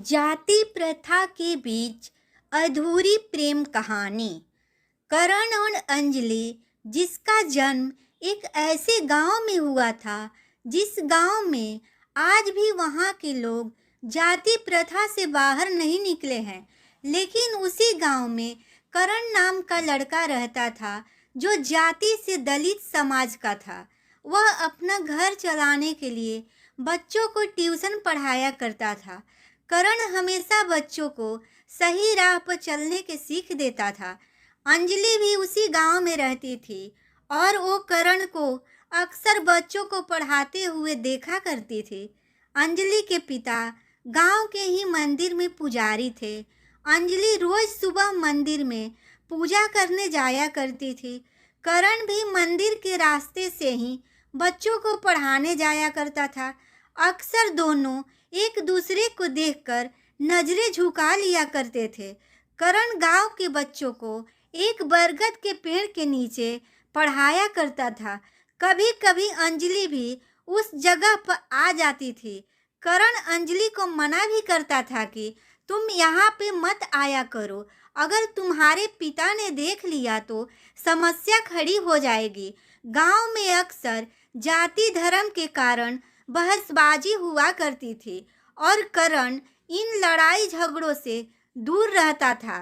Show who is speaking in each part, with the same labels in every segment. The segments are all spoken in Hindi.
Speaker 1: जाति प्रथा के बीच अधूरी प्रेम कहानी। करण और अंजलि, जिसका जन्म एक ऐसे गांव में हुआ था जिस गांव में आज भी वहां के लोग जाति प्रथा से बाहर नहीं निकले हैं। लेकिन उसी गांव में करण नाम का लड़का रहता था जो जाति से दलित समाज का था। वह अपना घर चलाने के लिए बच्चों को ट्यूशन पढ़ाया करता था। करण हमेशा बच्चों को सही राह पर चलने की सीख देता था। अंजलि भी उसी गांव में रहती थी और वो करण को अक्सर बच्चों को पढ़ाते हुए देखा करती थी। अंजलि के पिता गांव के ही मंदिर में पुजारी थे। अंजलि रोज सुबह मंदिर में पूजा करने जाया करती थी। करण भी मंदिर के रास्ते से ही बच्चों को पढ़ाने जाया करता था। अक्सर दोनों एक दूसरे को देखकर नजरें झुका लिया करते थे। करण गांव के बच्चों को एक बरगद के पेड़ के नीचे पढ़ाया करता था। कभी कभी अंजलि भी उस जगह पर आ जाती थी। करण अंजलि को मना भी करता था कि तुम यहाँ पे मत आया करो, अगर तुम्हारे पिता ने देख लिया तो समस्या खड़ी हो जाएगी। गांव में अक्सर जाति धर्म के कारण बहसबाजी हुआ करती थी और करण इन लड़ाई झगड़ों से दूर रहता था।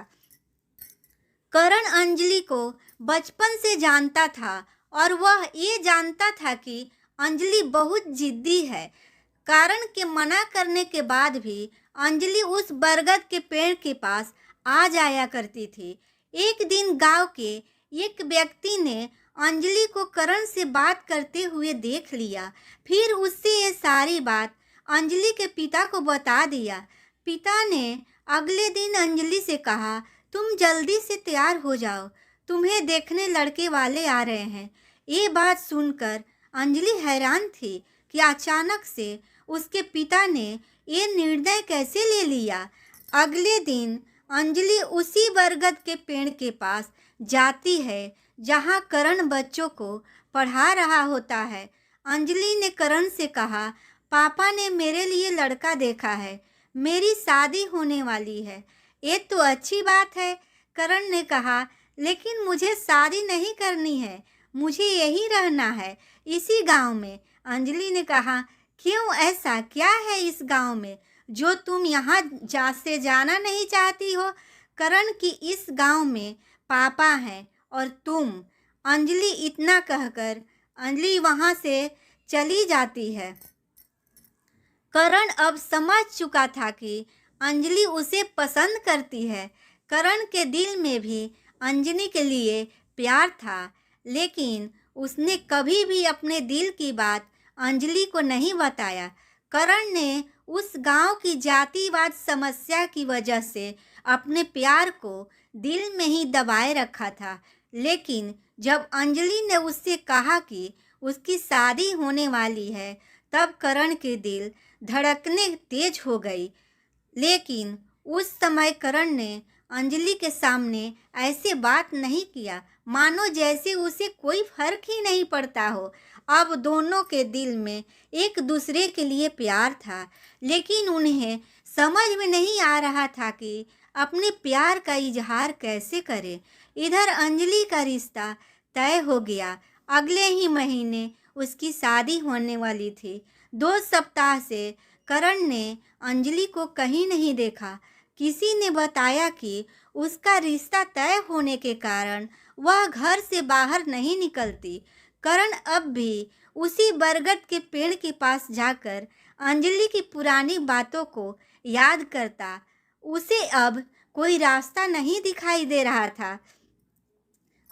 Speaker 1: करण अंजलि को बचपन से जानता था और वह ये जानता था कि अंजलि बहुत जिद्दी है। कारण के मना करने के बाद भी अंजलि उस बरगद के पेड़ के पास आ जाया करती थी। एक दिन गांव के एक व्यक्ति ने अंजलि को करण से बात करते हुए देख लिया। फिर उससे ये सारी बात अंजलि के पिता को बता दिया। पिता ने अगले दिन अंजलि से कहा, तुम जल्दी से तैयार हो जाओ, तुम्हें देखने लड़के वाले आ रहे हैं। ये बात सुनकर अंजलि हैरान थी कि अचानक से उसके पिता ने ये निर्णय कैसे ले लिया। अगले दिन अंजलि उसी बरगद के पेड़ के पास जाती है जहाँ करण बच्चों को पढ़ा रहा होता है। अंजलि ने करण से कहा, पापा ने मेरे लिए लड़का देखा है, मेरी शादी होने वाली है। ये तो अच्छी बात है, करण ने कहा, लेकिन मुझे शादी नहीं करनी है, मुझे यहीं रहना है, इसी गांव में। अंजलि ने कहा, क्यों, ऐसा क्या है इस गांव में जो तुम यहाँ से जाना नहीं चाहती हो? करण की इस गांव में पापा हैं और तुम। अंजलि इतना कहकर अंजलि वहाँ से चली जाती है। करण अब समझ चुका था कि अंजलि उसे पसंद करती है। करण के दिल में भी अंजलि के लिए प्यार था, लेकिन उसने कभी भी अपने दिल की बात अंजलि को नहीं बताया। करण ने उस गांव की जातिवाद समस्या की वजह से अपने प्यार को दिल में ही दबाए रखा था। लेकिन जब अंजलि ने उससे कहा कि उसकी शादी होने वाली है, तब करण के दिल धड़कने तेज हो गई। लेकिन उस समय करण ने अंजलि के सामने ऐसे बात नहीं किया, मानो जैसे उसे कोई फर्क ही नहीं पड़ता हो। अब दोनों के दिल में एक दूसरे के लिए प्यार था, लेकिन उन्हें समझ में नहीं आ रहा था कि अपने प्यार का इजहार कैसे करें। इधर अंजलि का रिश्ता तय हो गया। अगले ही महीने उसकी शादी होने वाली थी। 2 सप्ताह से करण ने अंजलि को कहीं नहीं देखा। किसी ने बताया कि उसका रिश्ता तय होने के कारण वह घर से बाहर नहीं निकलती। करण अब भी उसी बरगद के पेड़ के पास जाकर अंजलि की पुरानी बातों को याद करता। उसे अब कोई रास्ता नहीं दिखाई दे रहा था।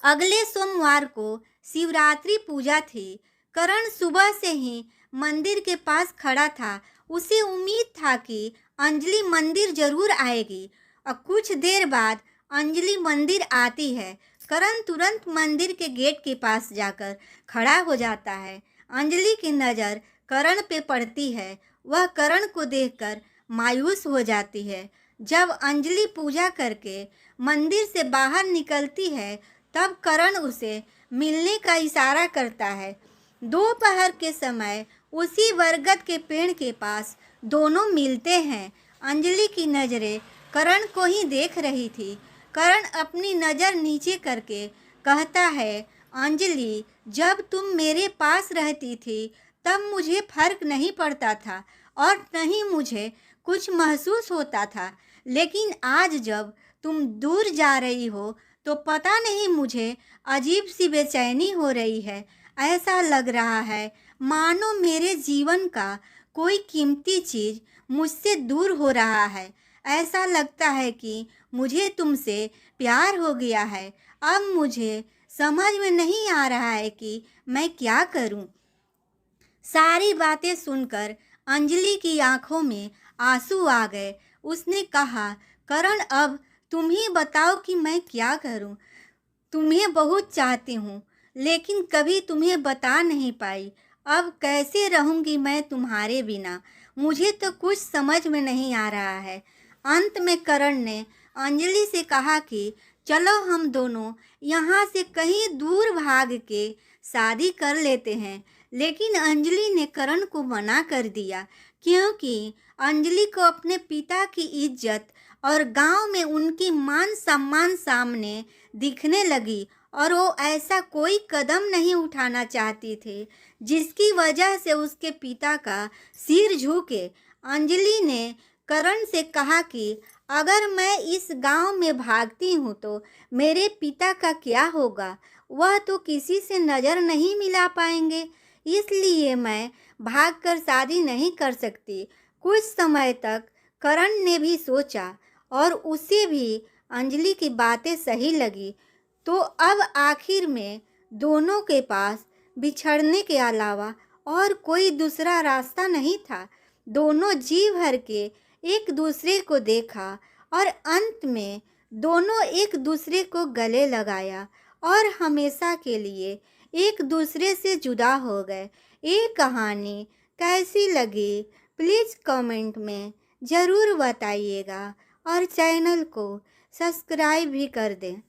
Speaker 1: अगले सोमवार को शिवरात्रि पूजा थी। करण सुबह से ही मंदिर के पास खड़ा था। उसे उम्मीद था कि अंजलि मंदिर जरूर आएगी। और कुछ देर बाद अंजलि मंदिर आती है। करण तुरंत मंदिर के गेट के पास जाकर खड़ा हो जाता है। अंजलि की नज़र करण पे पड़ती है। वह करण को देखकर मायूस हो जाती है। जब अंजलि पूजा करके मंदिर से बाहर निकलती है, तब करण उसे मिलने का इशारा करता है। दोपहर के समय उसी बरगद के पेड़ के पास दोनों मिलते हैं अंजलि की नज़रें करण को ही देख रही थी। करण अपनी नज़र नीचे करके कहता है, अंजलि, जब तुम मेरे पास रहती थी तब मुझे फर्क नहीं पड़ता था और न ही मुझे कुछ महसूस होता था, लेकिन आज जब तुम दूर जा रही हो तो पता नहीं मुझे अजीब सी बेचैनी हो रही है। ऐसा लग रहा है मानो मेरे जीवन का कोई कीमती चीज़ मुझसे दूर हो रहा है। ऐसा लगता है कि मुझे तुमसे प्यार हो गया है। अब मुझे समझ में नहीं आ रहा है कि मैं क्या करूं। सारी बातें सुनकर अंजलि की आंखों में आंसू आ गए। उसने कहा, करण, अब तुम ही बताओ कि मैं क्या करूं। तुम्हें बहुत चाहती हूँ, लेकिन कभी तुम्हें बता नहीं पाई। अब कैसे रहूँगी मैं तुम्हारे बिना, मुझे तो कुछ समझ में नहीं आ रहा है। अंत में करण ने अंजलि से कहा कि चलो हम दोनों यहाँ से कहीं दूर भाग के शादी कर लेते हैं। लेकिन अंजलि ने करण को मना कर दिया, क्योंकि अंजलि को अपने पिता की इज्जत और गांव में उनकी मान सम्मान सामने दिखने लगी और वो ऐसा कोई कदम नहीं उठाना चाहती थी जिसकी वजह से उसके पिता का सिर झुके। अंजलि ने करण से कहा कि अगर मैं इस गांव में भागती हूँ तो मेरे पिता का क्या होगा, वह तो किसी से नज़र नहीं मिला पाएंगे, इसलिए मैं भागकर शादी नहीं कर सकती। कुछ समय तक करण ने भी सोचा और उसे भी अंजलि की बातें सही लगी। तो अब आखिर में दोनों के पास बिछड़ने के अलावा और कोई दूसरा रास्ता नहीं था। दोनों जी भर के एक दूसरे को देखा और अंत में दोनों एक दूसरे को गले लगाया और हमेशा के लिए एक दूसरे से जुदा हो गए। ये कहानी कैसी लगी प्लीज़ कमेंट में ज़रूर बताइएगा और चैनल को सब्सक्राइब भी कर दें।